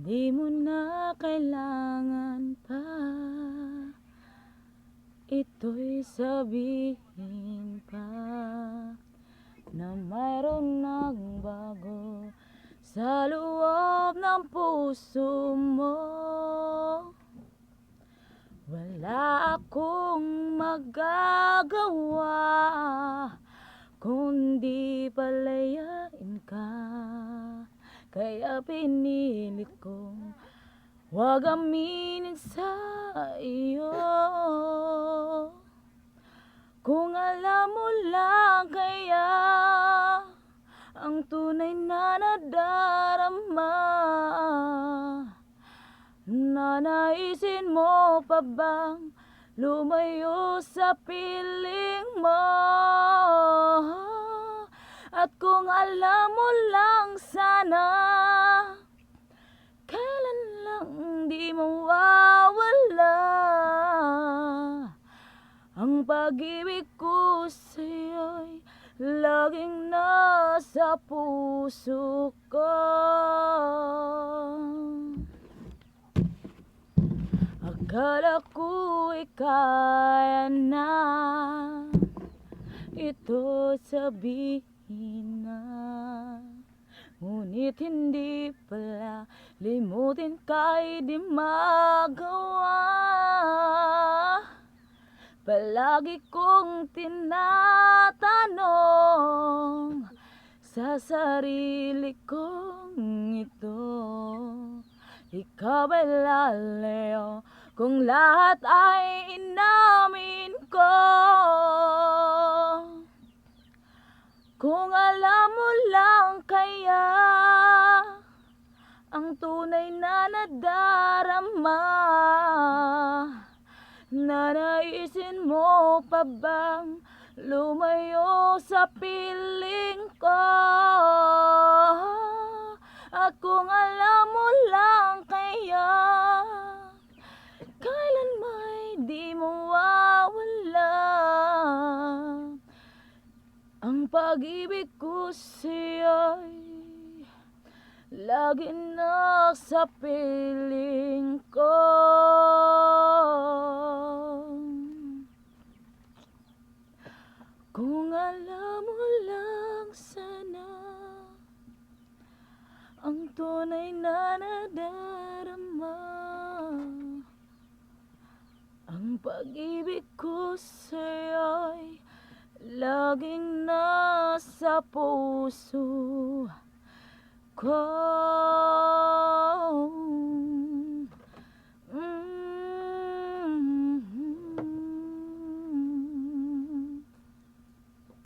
Di mo na kailangan pa ito'y sabihin pa na mayroon nagbago sa loob ng puso mo. Wala akong magagawa kundi palayain ka, kaya pinili kong huwag aminin sa iyo. Kung alam mo lang kaya ang tunay na nadarama, nanaisin mo pa bang lumayo sa piling mo? At kung alam mo lang sana, kailan lang di mawawala ang pag-ibig ko sa'yo'y laging nasa puso ko. Akala ko'y kaya na ito sabihin na, ngunit hindi pala. Limutin ka'y di magawa. Palagi kong tinatanong sa sarili kong ito, ikaw ba'y lalayo kung lahat ay inamin ko? Kung alam mo lang kaya ang tunay na nadarama, nanaisin mo pa bang lumayo sa piling ko? At kung alam mo lang kaya, kailan may di mawawala ang pag-ibig ko sa'yo'y lagi nasa piling ko. Kung alam mo lang sana ang tunay na nadarama, ang pag-ibig ko sa'yo'y laging nasa puso ko.